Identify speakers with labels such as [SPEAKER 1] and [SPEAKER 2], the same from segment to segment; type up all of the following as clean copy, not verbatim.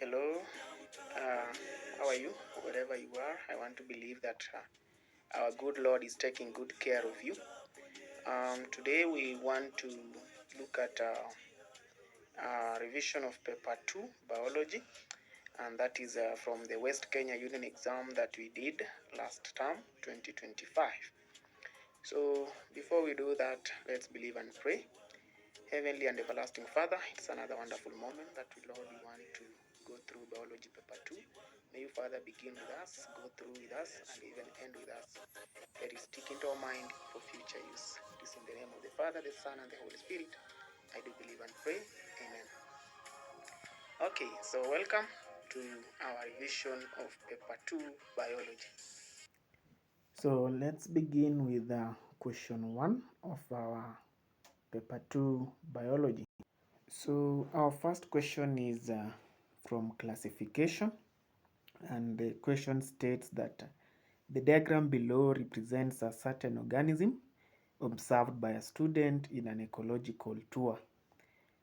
[SPEAKER 1] Hello, how are you? Wherever you are, I want to believe that our good Lord is taking good care of you. Today we want to look at revision of paper 2, biology, and that is from the West Kenya Union exam that we did last term, 2025. So before we do that, let's believe and pray. Heavenly and everlasting Father, it's another wonderful moment that Lord, we want to go through biology paper 2. May you, Father, begin with us, go through with us, and even end with us. Let it stick into our mind for future use. It is in the name of the Father, the Son, and the Holy Spirit I do believe and pray. Amen. Okay, so welcome to our revision of paper 2, biology. So let's begin with question 1 of our paper 2, biology. So our first question is from classification, and the question states that the diagram below represents a certain organism observed by a student in an ecological tour.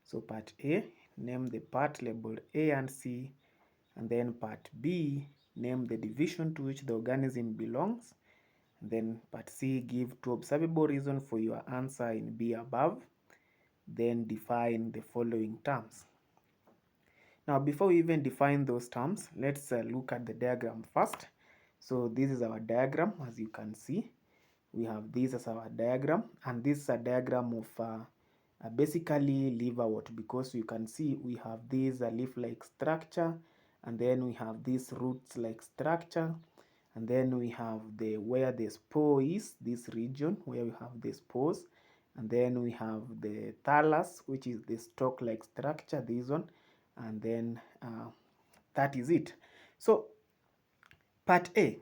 [SPEAKER 1] So part A, name the part labeled A and C, and then part B, name the division to which the organism belongs. And then part C, give 2 observable reasons for your answer in B above. Then define the following terms. Now, before we even define those terms, let's look at the diagram first. So this is our diagram. As you can see, we have this as our diagram, and this is a diagram of basically liverwort, because you can see we have this leaf-like structure, and then we have this roots-like structure, and then we have the where the spore is, this region where we have the spores, and then we have the thallus, which is the stalk-like structure, this one, and then that is it. So part A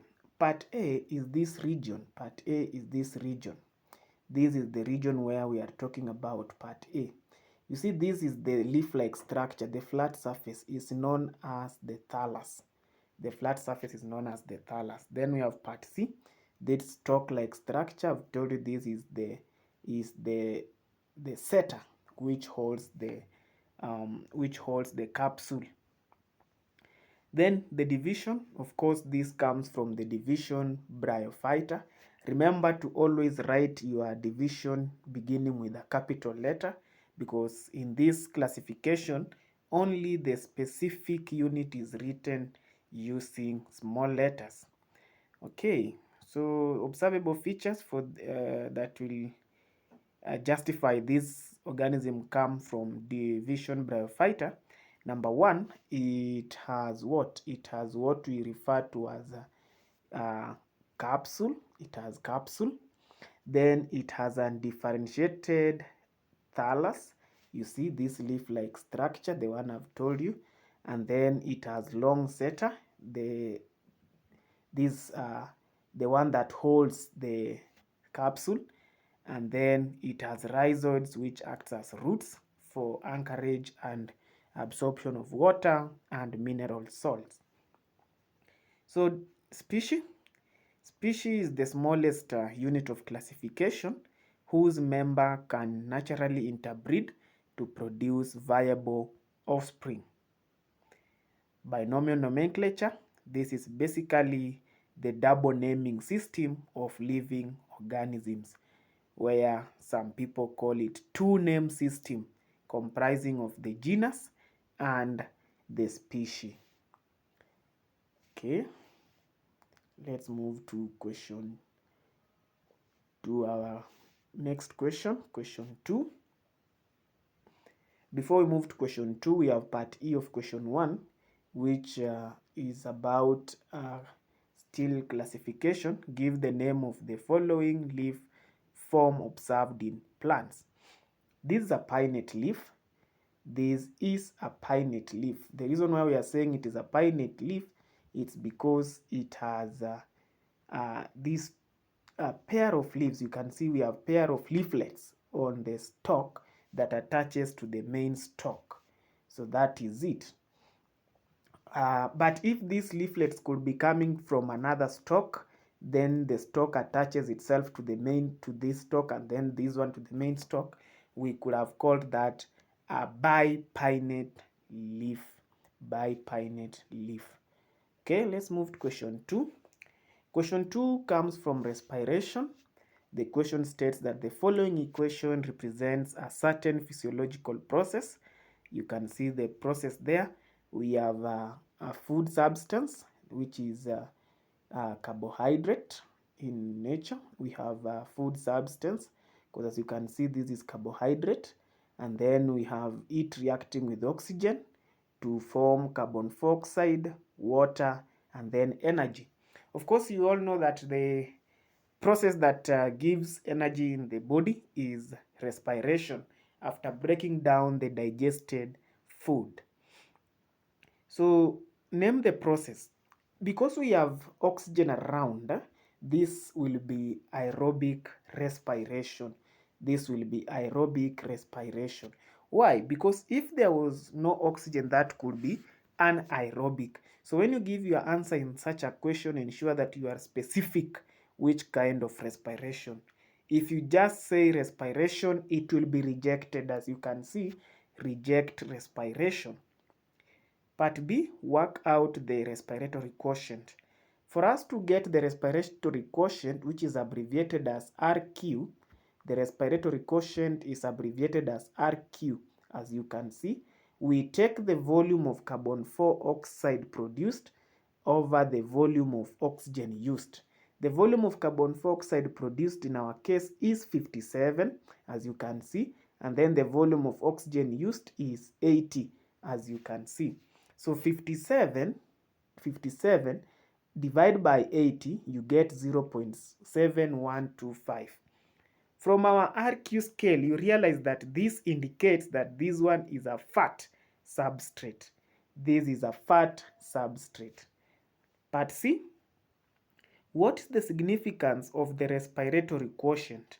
[SPEAKER 1] is this region. Part A is this region. This is the region where we are talking about, part A. You see, this is the leaf-like structure. The flat surface is known as the thallus. The flat surface is known as the thallus. Then we have part C, this stalk-like structure. I've told you this is the seta, which holds the capsule. Then the division, of course, this comes from the division bryophyta. Remember to always write your division beginning with a capital letter, because in this classification, only the specific unit is written using small letters. Okay, so observable features for that will justify this organism come from division bryophyta. Number 1, it has what? It has what we refer to as a capsule. It has capsule. Then it has undifferentiated thallus. You see this leaf-like structure, the one I've told you. And then it has long seta, the one that holds the capsule. And then it has rhizoids, which acts as roots for anchorage and absorption of water and mineral salts. So species is the smallest unit of classification whose member can naturally interbreed to produce viable offspring. Binomial nomenclature, this is basically the double naming system of living organisms, where some people call it two-name system comprising of the genus and the species. Okay, let's move to our next question, question 2. Before we move to question 2, we have part E of question 1, which is about still classification. Give the name of the following leaf form observed in plants. This is a pinnate leaf. This is a pinnate leaf. The reason why we are saying it is a pinnate leaf, it's because it has this pair of leaves. You can see we have pair of leaflets on the stalk that attaches to the main stalk. So that is it. But if these leaflets could be coming from another stalk, then the stalk attaches itself to this stalk, and then this one to the main stalk. We could have called that a bipinnate leaf bipinnate leaf. Okay, let's move to question 2. Question 2 comes from respiration. The question states that the following equation represents a certain physiological process. You can see the process there. We have a food substance, which is a carbohydrate in nature. We have a food substance, because as you can see, this is carbohydrate. And then we have it reacting with oxygen to form carbon dioxide, water, and then energy. Of course, you all know that the process that gives energy in the body is respiration after breaking down the digested food. So name the process. Because we have oxygen around, this will be aerobic respiration. This will be aerobic respiration. Why? Because if there was no oxygen, that could be anaerobic. So when you give your answer in such a question, ensure that you are specific which kind of respiration. If you just say respiration, it will be rejected. As you can see, reject respiration. Part B, work out the respiratory quotient. For us to get the respiratory quotient, which is abbreviated as RQ, the respiratory quotient is abbreviated as RQ. As you can see, we take the volume of carbon dioxide produced over the volume of oxygen used. The volume of carbon dioxide produced in our case is 57, as you can see, and then the volume of oxygen used is 80, as you can see. So 57 divide by 80, you get 0.7125. From our RQ scale, you realize that this indicates that this one is a fat substrate. This is a fat substrate. Part C, what is the significance of the respiratory quotient?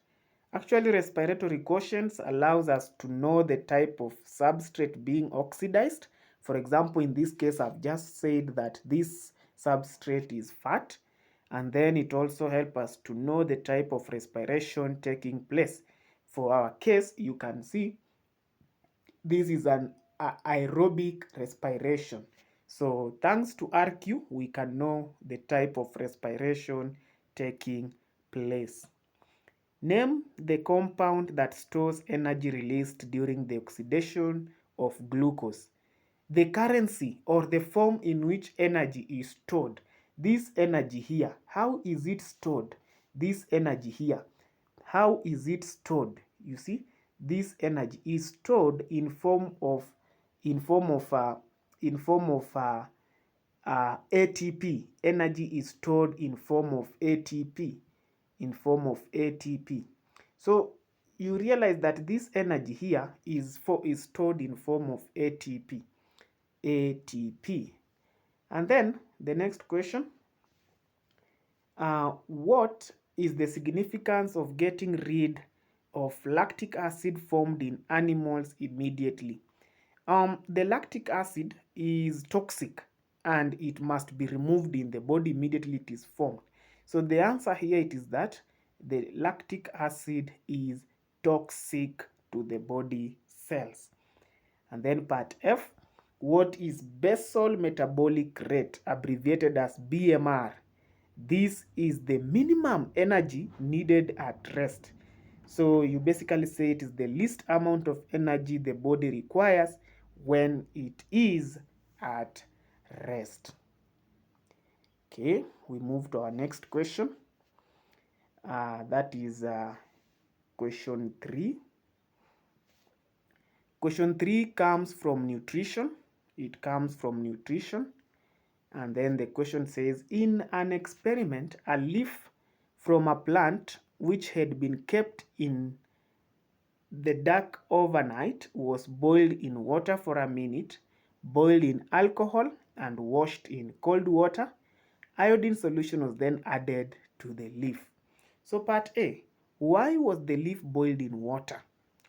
[SPEAKER 1] Actually, respiratory quotient allows us to know the type of substrate being oxidized. For example, in this case, I've just said that this substrate is fat, and then it also helps us to know the type of respiration taking place. For our case, you can see this is an aerobic respiration. So thanks to RQ, we can know the type of respiration taking place. Name the compound that stores energy released during the oxidation of glucose. The currency or the form in which energy is stored. This energy here, how is it stored? This energy here, how is it stored? You see, this energy is stored in form of ATP. Energy is stored in form of ATP. So you realize that this energy here is stored in form of ATP. And then the next question, what is the significance of getting rid of lactic acid formed in animals immediately? The lactic acid is toxic and it must be removed in the body immediately it is formed. So the answer here it is that the lactic acid is toxic to the body cells. And then part F, what is basal metabolic rate, abbreviated as BMR? This is the minimum energy needed at rest. So you basically say it is the least amount of energy the body requires when it is at rest. Okay, we move to our next question. That is question 3. Question 3 comes from nutrition. It comes from nutrition. And then the question says, in an experiment, a leaf from a plant which had been kept in the dark overnight was boiled in water for a minute, boiled in alcohol, and washed in cold water. Iodine solution was then added to the leaf. So part A, why was the leaf boiled in water?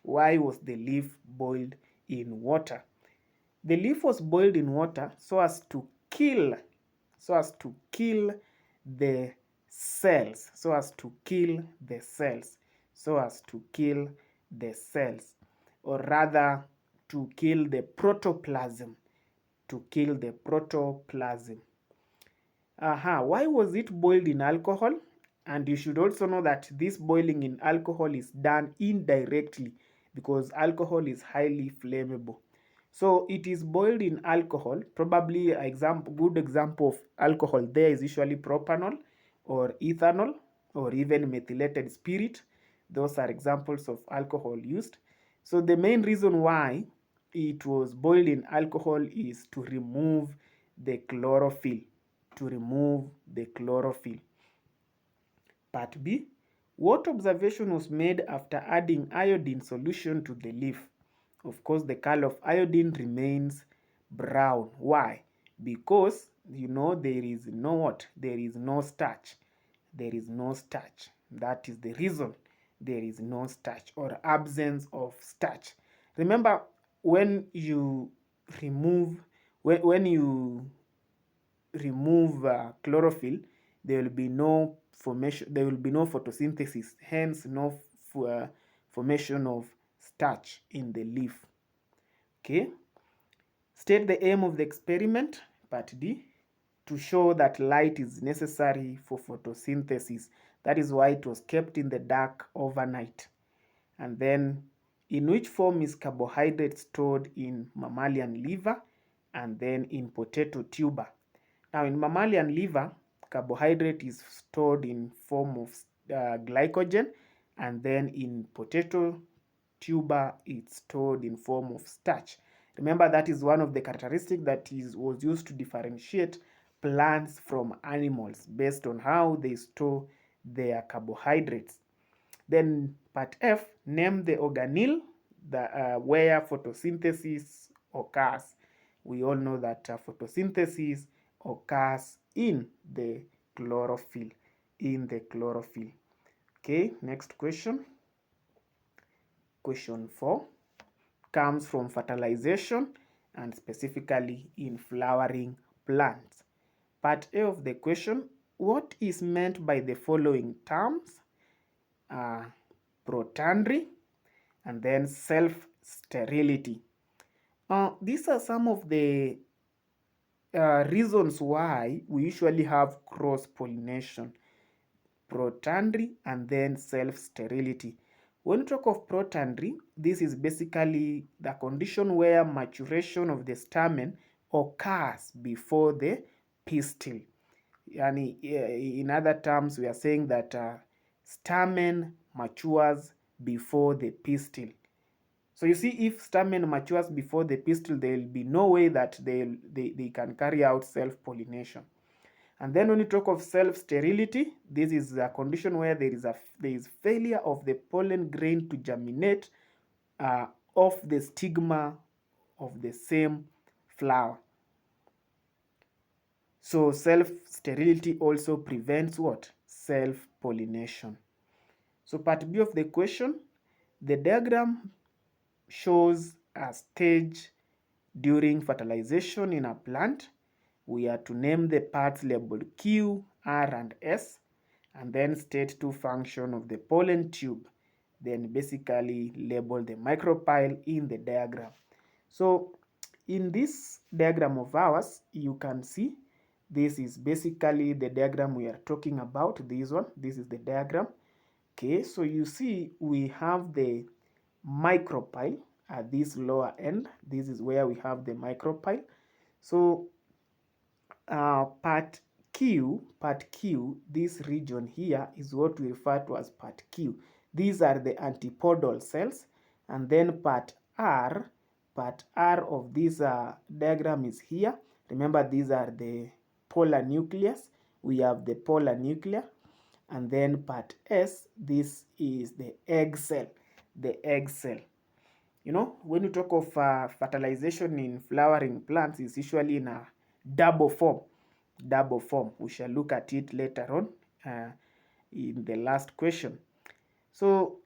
[SPEAKER 1] Why was the leaf boiled in water? The leaf was boiled in water so as to kill the cells, or rather to kill the protoplasm, to kill the protoplasm. Why was it boiled in alcohol? And you should also know that this boiling in alcohol is done indirectly because alcohol is highly flammable. So it is boiled in alcohol. Probably good example of alcohol there is usually propanol or ethanol or even methylated spirit. Those are examples of alcohol used. So the main reason why it was boiled in alcohol is to remove the chlorophyll. To remove the chlorophyll. Part B. What observation was made after adding iodine solution to the leaf? Of course, the color of iodine remains brown. Why? Because there is no what? There is no starch. There is no starch. That is the reason there is no starch or absence of starch. Remember, when you remove when you remove chlorophyll, there will be no formation, there will be no photosynthesis, hence no formation of starch in the leaf. Okay, state the aim of the experiment. Part D. To show that light is necessary for photosynthesis. That is why it was kept in the dark overnight. And then, in which form is carbohydrate stored in mammalian liver and then in potato tuber? Now, in mammalian liver, carbohydrate is stored in form of glycogen, and then in potato tuber, it's stored in form of starch. Remember, that is one of the characteristics that was used to differentiate plants from animals based on how they store their carbohydrates. Then part F, name the organelle where photosynthesis occurs. We all know that photosynthesis occurs in the chlorophyll. In the chlorophyll. Okay, next question. Question 4 comes from fertilization and specifically in flowering plants. Part A of the question, what is meant by the following terms? Protandry and then self-sterility. These are some of the reasons why we usually have cross-pollination. Protandry and then self-sterility. When we talk of protandry, this is basically the condition where maturation of the stamen occurs before the pistil. In other terms, we are saying that stamen matures before the pistil. So you see, if stamen matures before the pistil, there will be no way that they can carry out self-pollination. And then when you talk of self-sterility, this is a condition where there is failure of the pollen grain to germinate off the stigma of the same flower. So self-sterility also prevents what? Self-pollination. So part B of the question, the diagram shows a stage during fertilization in a plant. We are to name the parts labeled Q, R, and S, and then state two functions of the pollen tube. Then basically label the micropyle in the diagram. So in this diagram of ours, you can see this is basically the diagram we are talking about. This one, this is the diagram. Okay, so you see we have the micropyle at this lower end. This is where we have the micropyle. So part Q, this region here is what we refer to as part Q. These are the antipodal cells. And then part R of this diagram is here. Remember, these are the polar nucleus. We have the polar nucleus. And then part S, this is the egg cell. The egg cell. When you talk of fertilization in flowering plants, it's usually in a double form. We shall look at it later on in the last question. So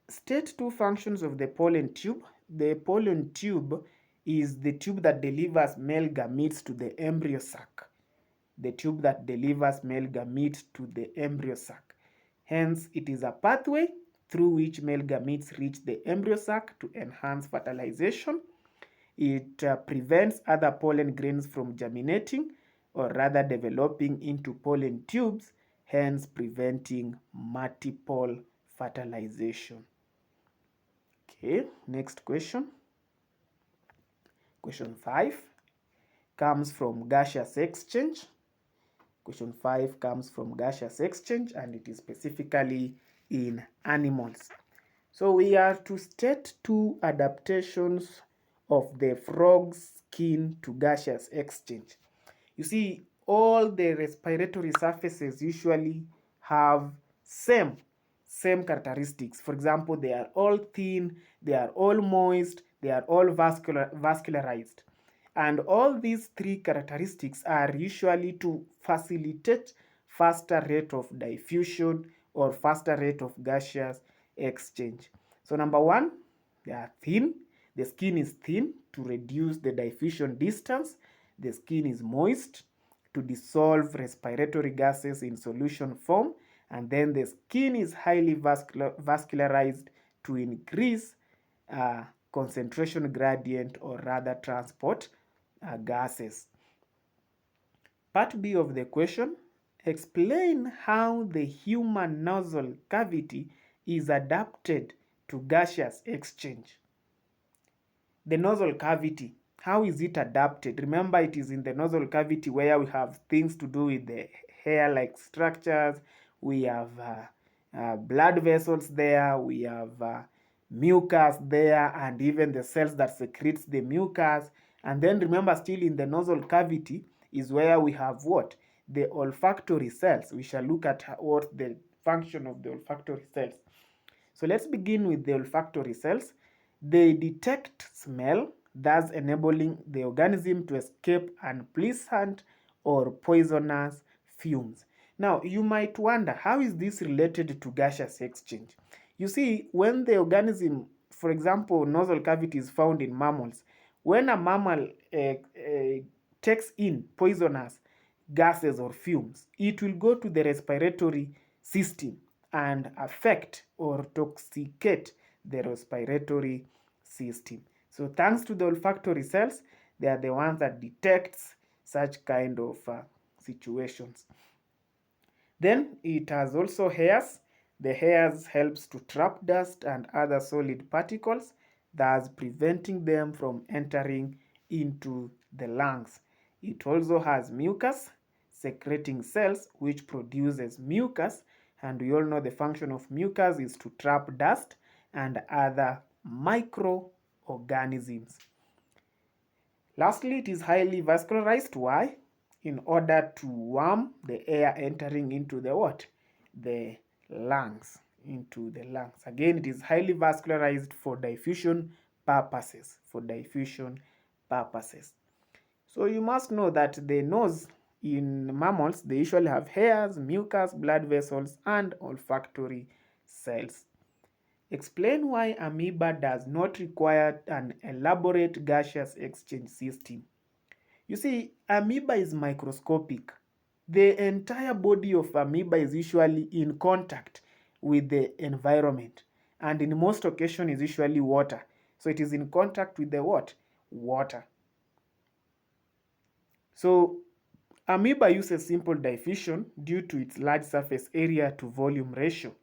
[SPEAKER 1] state two functions of the pollen tube. The pollen tube is the tube that delivers male gametes to the embryo sac. The tube that delivers male gametes to the embryo sac. Hence, it is a pathway through which male gametes reach the embryo sac to enhance fertilization. It prevents other pollen grains from germinating or rather developing into pollen tubes, hence preventing multiple fertilization. Okay, next question. Question 5 comes from gaseous exchange. Question 5 comes from gaseous exchange and it is specifically in animals. So we are to state two adaptations of the frog's skin to gaseous exchange. You see, all the respiratory surfaces usually have same characteristics. For example, they are all thin, they are all moist, they are all vascularized. And all these three characteristics are usually to facilitate faster rate of diffusion or faster rate of gaseous exchange. So number one, they are thin. The skin is thin to reduce the diffusion distance. The skin is moist to dissolve respiratory gases in solution form. And then the skin is highly vascularized to increase concentration gradient or rather transport gases. Part B of the question, explain how the human nasal cavity is adapted to gaseous exchange. The nasal cavity, how is it adapted? Remember, it is in the nasal cavity where we have things to do with the hair-like structures. We have blood vessels there. We have mucus there, and even the cells that secretes the mucus. And then remember, still in the nasal cavity is where we have what? The olfactory cells. We shall look at what the function of the olfactory cells. So let's begin with the olfactory cells. They detect smell, thus enabling the organism to escape unpleasant or poisonous fumes. Now, you might wonder, how is this related to gaseous exchange? You see, when the organism, for example, nasal cavity is found in mammals, when a mammal takes in poisonous gases or fumes, it will go to the respiratory system and affect or toxicate the respiratory system. So thanks to the olfactory cells, they are the ones that detects such kind of situations. Then it has also hairs. The hairs helps to trap dust and other solid particles, thus preventing them from entering into the lungs. It also has mucus, secreting cells which produces mucus, and we all know the function of mucus is to trap dust and other microorganisms. Lastly, it is highly vascularized. Why? In order to warm the air entering into the what? The lungs. Into the lungs. Again, it is highly vascularized for diffusion purposes. For diffusion purposes. So you must know that the nose in mammals, they usually have hairs, mucus, blood vessels, and olfactory cells. Explain why amoeba does not require an elaborate gaseous exchange system. You see, amoeba is microscopic. The entire body of amoeba is usually in contact with the environment, and in most occasions is usually water. So it is in contact with the what? Water. So amoeba uses simple diffusion due to its large surface area to volume ratio.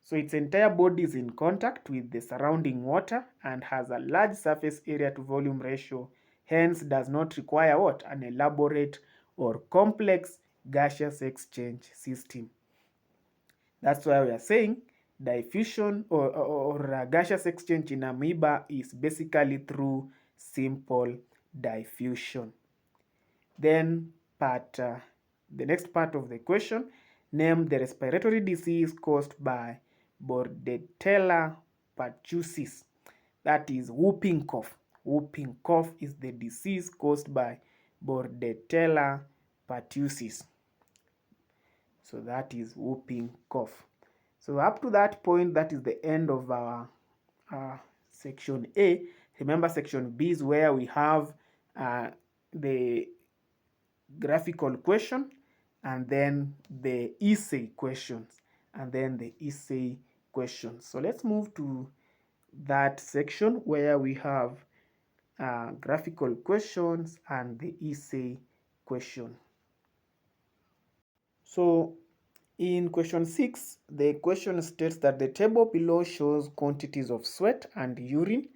[SPEAKER 1] So its entire body is in contact with the surrounding water and has a large surface area to volume ratio, hence does not require what? An elaborate or complex gaseous exchange system. That's why we are saying diffusion or gaseous exchange in amoeba is basically through simple diffusion. Then the next part of the question, name the respiratory disease caused by Bordetella pertussis. That is whooping cough. Whooping cough is the disease caused by Bordetella pertussis. So that is whooping cough. So up to that point, that is the end of our section A. Remember, section B is where we have the graphical question and then the essay questions and then the essay questions. So let's move to that section where we have graphical questions, and the essay question. So in question 6, the question states that the table below shows quantities of sweat and urine,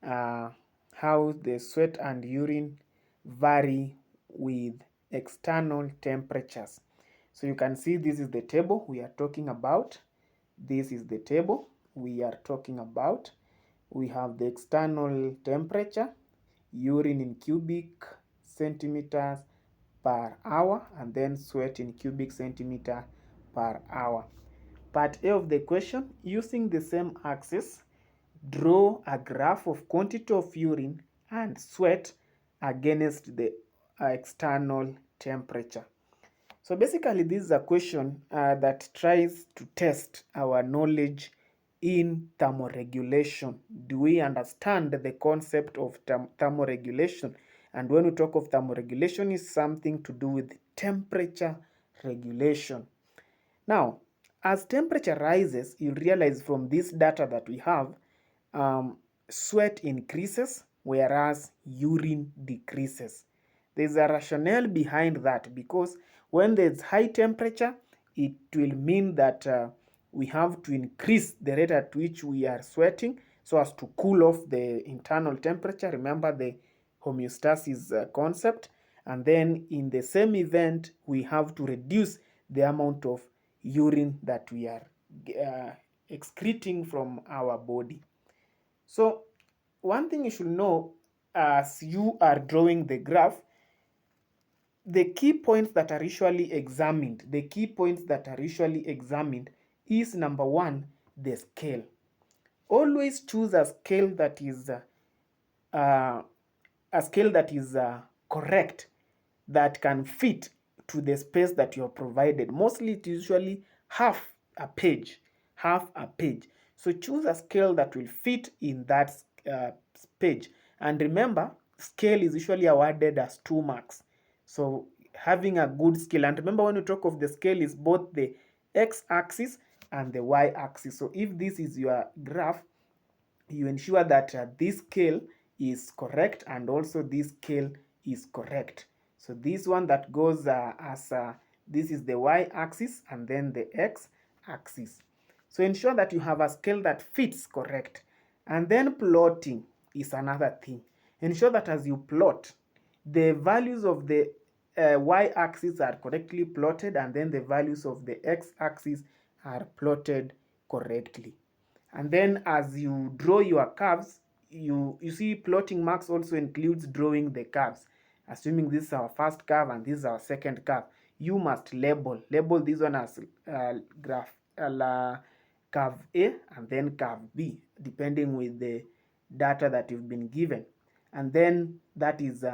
[SPEAKER 1] how the sweat and urine vary with external temperatures. So you can see this is the table we are talking about. This is the table we are talking about. We have the external temperature, urine in cubic centimeters per hour, and then sweat in cubic centimeter per hour. Part A of the question, using the same axis, draw a graph of quantity of urine and sweat against the external temperature. So basically, this is a question that tries to test our knowledge in thermoregulation. Do we understand the concept of thermoregulation? And when we talk of thermoregulation, is something to do with temperature regulation. Now, as temperature rises, you realize from this data that we have, sweat increases, whereas urine decreases. There's a rationale behind that, because when there's high temperature, it will mean that we have to increase the rate at which we are sweating so as to cool off the internal temperature. Remember the homeostasis concept. And then in the same event, we have to reduce the amount of urine that we are excreting from our body. So one thing you should know as you are drawing the graph, the key points that are usually examined, is number one, the scale. Always choose a scale that is correct, that can fit to the space that you are provided. Mostly it is usually half a page. So choose a scale that will fit in that page. And remember, scale is usually awarded as 2 marks. So having a good scale, and remember when you talk of the scale, is both the x-axis and the y-axis. So if this is your graph, you ensure that this scale is correct and also this scale is correct. So this one that goes this is the y-axis and then the x-axis. So ensure that you have a scale that fits correct. And then plotting is another thing. Ensure that as you plot, the values of the y-axis are correctly plotted, and then the values of the x-axis are plotted correctly. And then as you draw your curves, you see plotting marks also includes drawing the curves. Assuming this is our first curve and this is our second curve, you must label this one as curve A and then curve B, depending with the data that you've been given. And then that is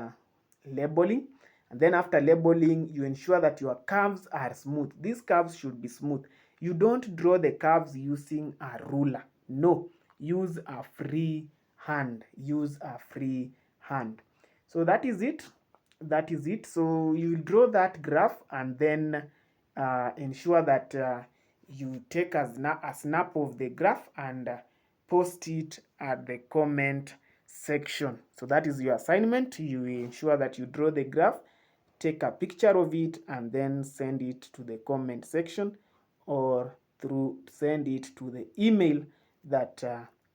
[SPEAKER 1] labeling. And then after labeling, you ensure that your curves are smooth. These curves should be smooth. You don't draw the curves using a ruler. No, use a free hand. So that is it. So you draw that graph and then ensure that you take a snap of the graph and post it at the comment section. So that is your assignment. You ensure that you draw the graph, take a picture of it, and then send it to the comment section, or send it to the email that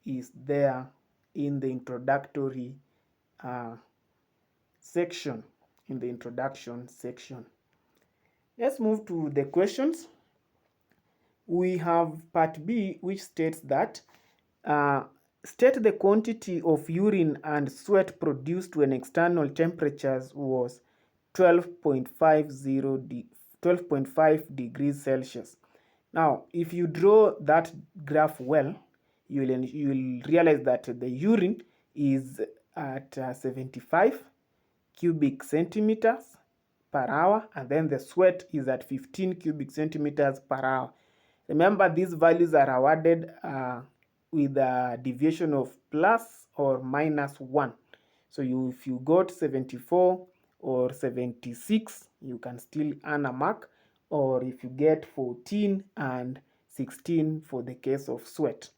[SPEAKER 1] is there in the introductory section, in the introduction section. Let's move to the questions. We have part B, which states that state the quantity of urine and sweat produced when external temperatures was 12.5 degrees Celsius. Now, if you draw that graph well, you will realize that the urine is at 75 cubic centimeters per hour, and then the sweat is at 15 cubic centimeters per hour. Remember, these values are awarded with a deviation of plus or minus 1. So if you got 74 or 76, you can still earn a mark. Or if you get 14 and 16 for the case of sweat.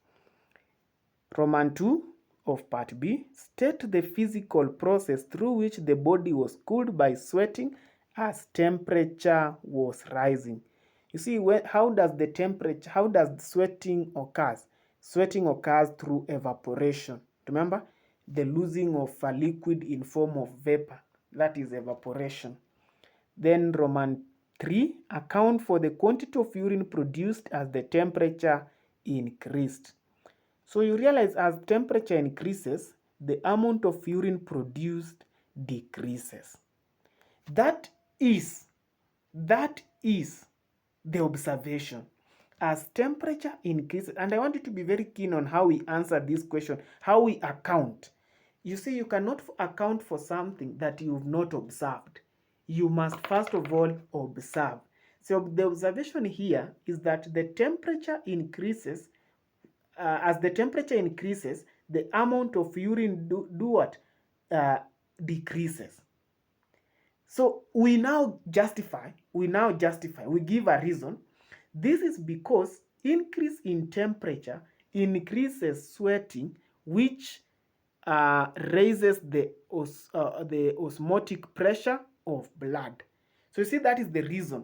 [SPEAKER 1] Roman 2, of part B, state the physical process through which the body was cooled by sweating as temperature was rising. You see, how does sweating occurs? Sweating occurs through evaporation. Remember, the losing of a liquid in form of vapor, that is evaporation. Then Roman 3, account for the quantity of urine produced as the temperature increased. So you realize as temperature increases, the amount of urine produced decreases. That is the observation. As temperature increases, and I want you to be very keen on how we answer this question, how we account. You see, you cannot account for something that you've not observed. You must first of all observe. So the observation here is that the temperature increases. As the temperature increases, the amount of urine do what? Decreases. So we justify, we give a reason. This is because increase in temperature increases sweating, which raises the osmotic pressure of blood. So you see, that is the reason.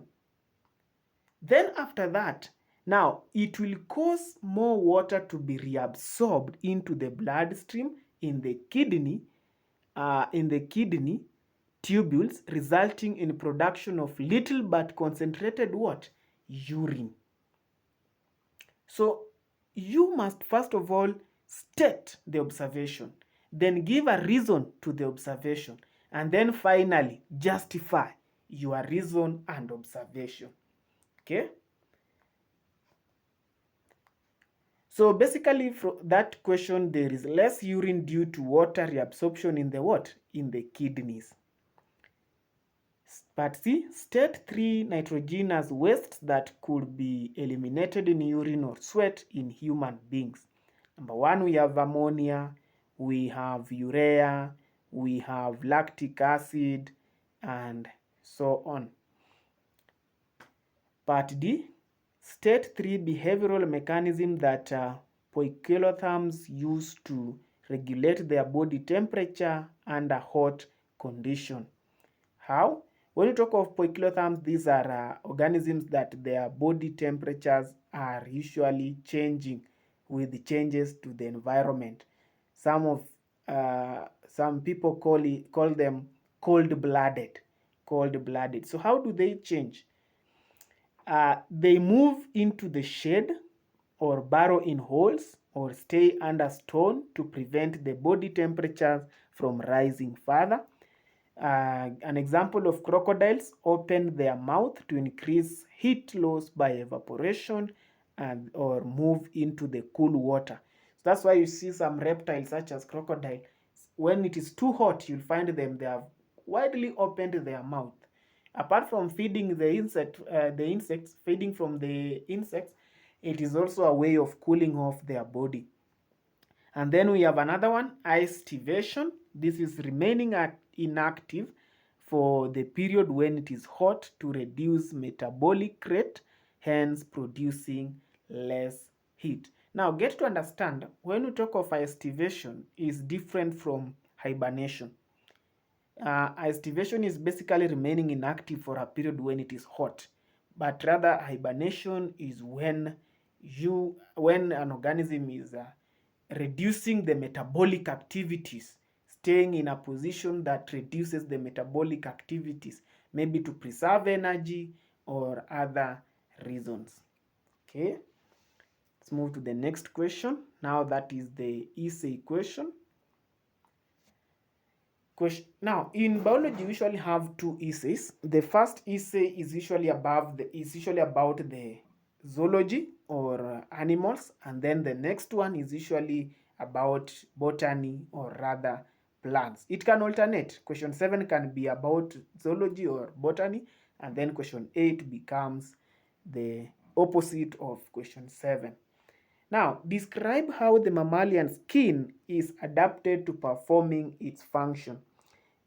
[SPEAKER 1] Then after that, now it will cause more water to be reabsorbed into the bloodstream in the kidney tubules, resulting in production of little but concentrated what? Urine. So you must first of all state the observation, then give a reason to the observation, and then finally justify your reason and observation. Okay? So basically, for that question, there is less urine due to water reabsorption in the what? In the kidneys. Part C, state 3 nitrogenous wastes that could be eliminated in urine or sweat in human beings. Number 1, we have ammonia, we have urea, we have lactic acid, and so on. Part D, state 3 behavioral mechanisms that poikilotherms use to regulate their body temperature under hot condition. How? When you talk of poikilotherms, these are organisms that their body temperatures are usually changing with the changes to the environment. Some people call them cold-blooded. Cold-blooded. So how do they change? They move into the shade or burrow in holes or stay under stone to prevent the body temperatures from rising further. An example of crocodiles open their mouth to increase heat loss by evaporation or move into the cool water. So that's why you see some reptiles such as crocodile, when it is too hot, you'll find them, they have widely opened their mouth. Apart from feeding the insects, feeding from the insects, it is also a way of cooling off their body. And then we have another one, aestivation. This is remaining inactive for the period when it is hot to reduce metabolic rate, hence producing less heat. Now get to understand, when we talk of aestivation, is different from hibernation. Aestivation is basically remaining inactive for a period when it is hot, but rather hibernation is when an organism is reducing the metabolic activities, staying in a position that reduces the metabolic activities, maybe to preserve energy or other reasons. Okay, let's move to the next question. Now that is the essay question. Now, in biology, we usually have two essays. The first essay is usually about the zoology or animals, and then the next one is usually about botany or rather plants. It can alternate. Question 7 can be about zoology or botany, and then question 8 becomes the opposite of question 7. Now, describe how the mammalian skin is adapted to performing its function.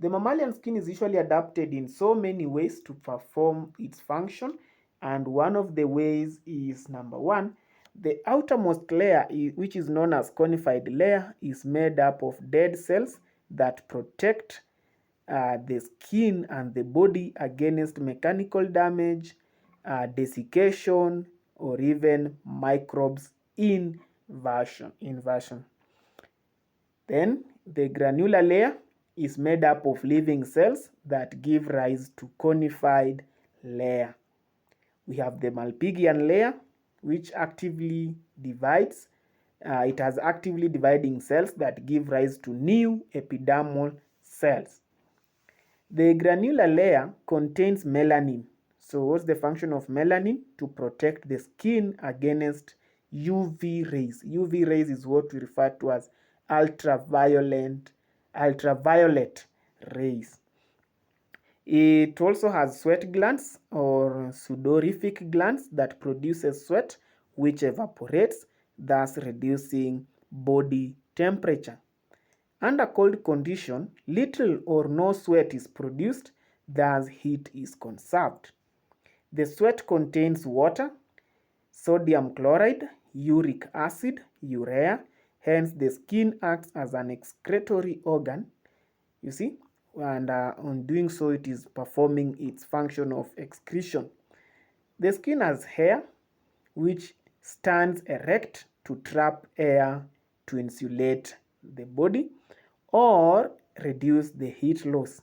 [SPEAKER 1] The mammalian skin is usually adapted in so many ways to perform its function, and one of the ways is, number 1, The outermost layer, which is known as conified layer, is made up of dead cells that protect the skin and the body against mechanical damage, desiccation, or even microbes invasion. Then the granular layer is made up of living cells that give rise to conified layer. We have the Malpighian layer, which actively divides. It has actively dividing cells that give rise to new epidermal cells. The granular layer contains melanin. So what's the function of melanin? To protect the skin against UV rays. UV rays is what we refer to as ultraviolet rays. It also has sweat glands or sudorific glands that produces sweat which evaporates, thus reducing body temperature. Under cold condition, little or no sweat is produced, thus heat is conserved. The sweat contains water, sodium chloride, uric acid, urea, hence the skin acts as an excretory organ, you see, and on doing so it is performing its function of excretion. The skin has hair which stands erect to trap air to insulate the body or reduce the heat loss.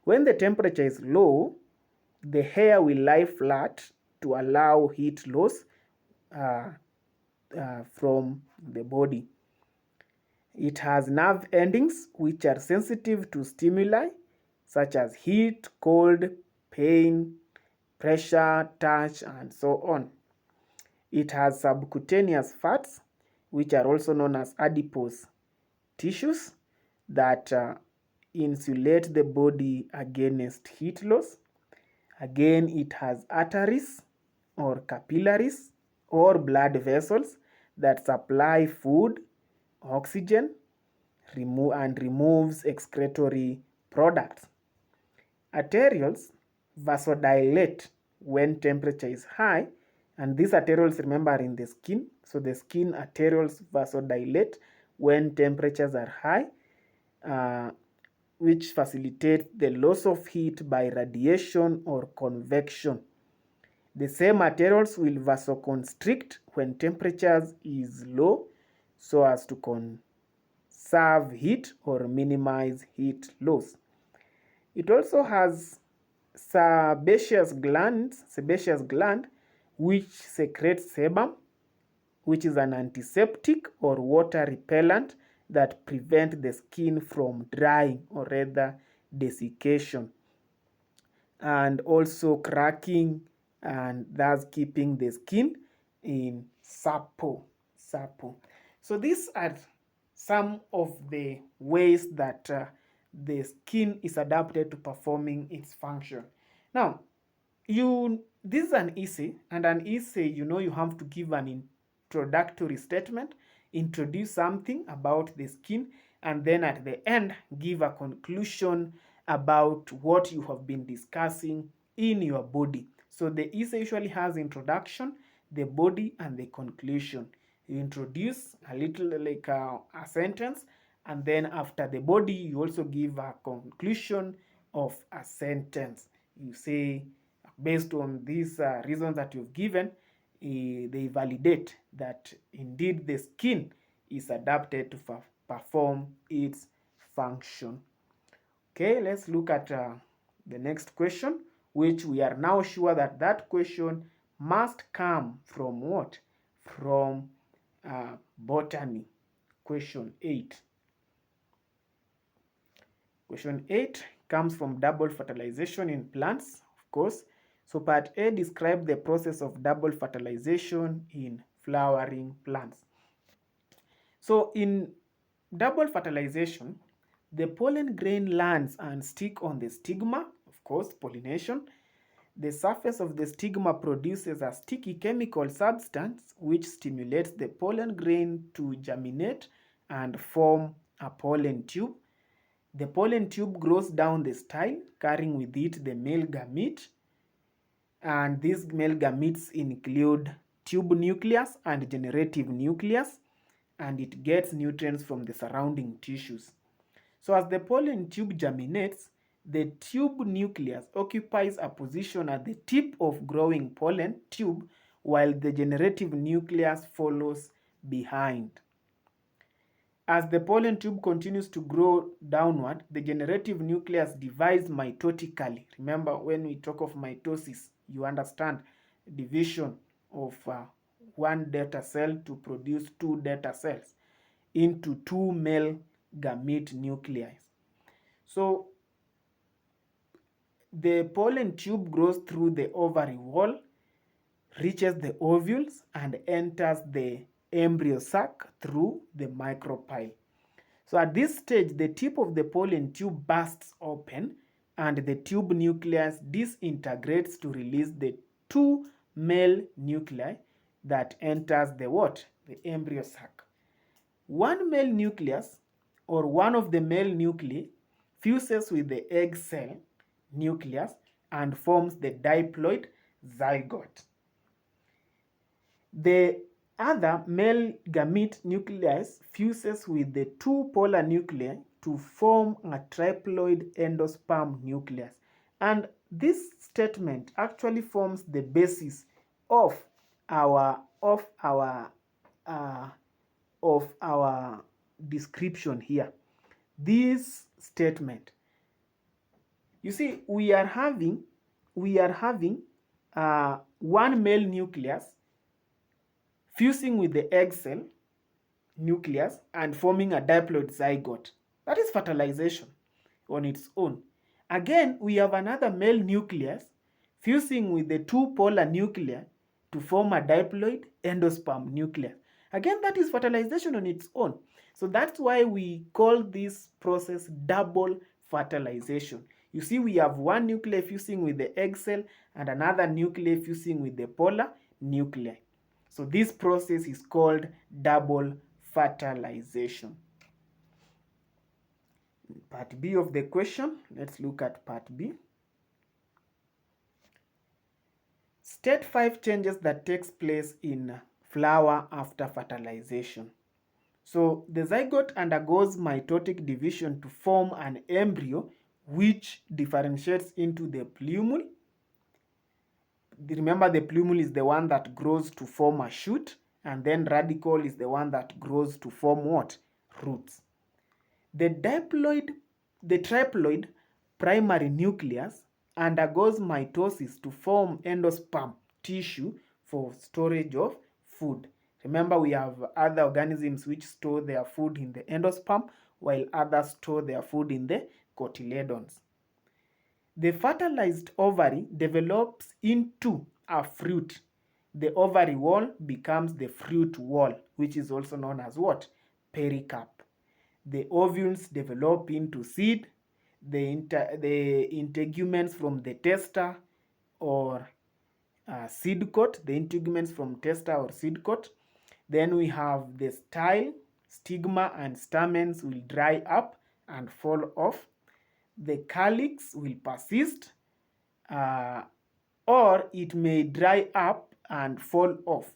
[SPEAKER 1] When the temperature is low, the hair will lie flat to allow heat loss from the body. It has nerve endings which are sensitive to stimuli such as heat, cold, pain, pressure, touch, and so on. It has subcutaneous fats which are also known as adipose tissues that insulate the body against heat loss. Again, it has arteries or capillaries or blood vessels that supply food, oxygen, and removes excretory products. Arterioles vasodilate when temperature is high, and these arterioles, remember, are in the skin. So the skin arterioles vasodilate when temperatures are high, which facilitates the loss of heat by radiation or convection. The same arterioles will vasoconstrict when temperatures is low so as to conserve heat or minimize heat loss. It also has sebaceous gland which secretes sebum, which is an antiseptic or water repellent that prevents the skin from drying or rather desiccation, and also cracking, and thus keeping the skin in supple. So these are some of the ways that the skin is adapted to performing its function. Now, this is an essay, and an essay, you have to give an introductory statement, introduce something about the skin, and then at the end give a conclusion about what you have been discussing in your body. So the essay usually has introduction, the body, and the conclusion. You introduce a little, like a sentence, and then after the body you also give a conclusion of a sentence. You say, based on these reasons that you've given, they validate that indeed the skin is adapted to perform its function. Okay, let's look at the next question, which we are now sure that that question must come from what? From botany. Question 8. Question 8 comes from double fertilization in plants, of course. So part A, describe the process of double fertilization in flowering plants. So in double fertilization, the pollen grain lands and stick on the stigma, of course, pollination. The surface of the stigma produces a sticky chemical substance which stimulates the pollen grain to germinate and form a pollen tube. The pollen tube grows down the style, carrying with it the male gamete, and these male gametes include tube nucleus and generative nucleus, and it gets nutrients from the surrounding tissues. So as the pollen tube germinates, the tube nucleus occupies a position at the tip of growing pollen tube, while the generative nucleus follows behind. As the pollen tube continues to grow downward, the generative nucleus divides mitotically. Remember, when we talk of mitosis, you understand division of one data cell to produce two data cells into two male gamete nuclei. So the pollen tube grows through the ovary wall, reaches the ovules, and enters the embryo sac through the micropyle. So at this stage, the tip of the pollen tube bursts open and the tube nucleus disintegrates to release the two male nuclei that enters the what? The embryo sac. One male nucleus or one of the male nuclei fuses with the egg cell nucleus and forms the diploid zygote. The other male gamete nucleus fuses with the two polar nuclei to form a triploid endosperm nucleus. And this statement actually forms the basis of our description here. This statement, you see, we are having one male nucleus fusing with the egg cell nucleus and forming a diploid zygote. That is fertilization on its own. Again, we have another male nucleus fusing with the two polar nuclei to form a diploid endosperm nucleus. Again, that is fertilization on its own. So that's why we call this process double fertilization. You see, we have one nuclei fusing with the egg cell and another nuclei fusing with the polar nuclei. So this process is called double fertilization. Part B of the question, let's look at part B. State 5 changes that takes place in flower after fertilization. So the zygote undergoes mitotic division to form an embryo which differentiates into the plumule. Remember, the plumule is the one that grows to form a shoot, and then radicle is the one that grows to form what? Roots. The triploid primary nucleus undergoes mitosis to form endosperm tissue for storage of food. Remember, we have other organisms which store their food in the endosperm, while others store their food in the cotyledons. The fertilized ovary develops into a fruit. The ovary wall becomes the fruit wall, which is also known as what? Pericarp. The ovules develop into seed. The integuments from the testa or seed coat, the integuments from testa or seed coat. Then we have the style, stigma and stamens will dry up and fall off. The calyx will persist, or it may dry up and fall off,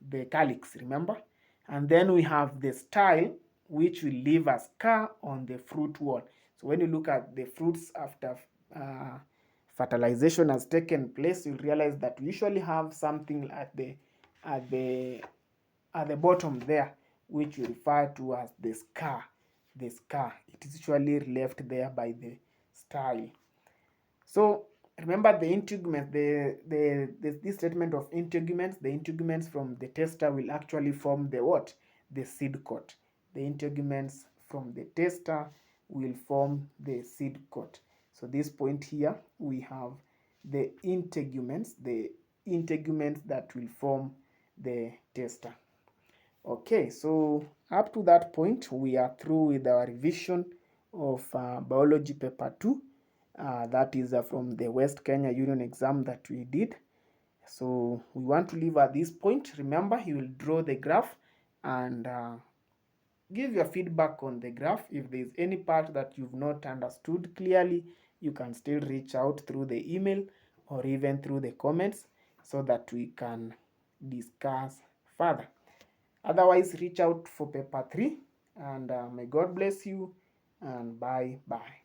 [SPEAKER 1] the calyx, remember? And then we have the style, which will leave a scar on the fruit wall. So when you look at the fruits after fertilization has taken place, you'll realize that we usually have something at the bottom there, which we refer to as the scar. The scar, it is usually left there by the style. So remember the integument, this statement of integuments, the integuments from the testa will actually form the what? The seed coat. The integuments from the testa will form the seed coat. So this point here, we have the integuments that will form the testa. Okay, so up to that point, we are through with our revision of biology paper 2. That is from the West Kenya Union exam that we did. So we want to leave at this point. Remember, you will draw the graph and give your feedback on the graph. If there is any part that you've not understood clearly, you can still reach out through the email or even through the comments so that we can discuss further. Otherwise, reach out for paper 3, and may God bless you, and bye bye.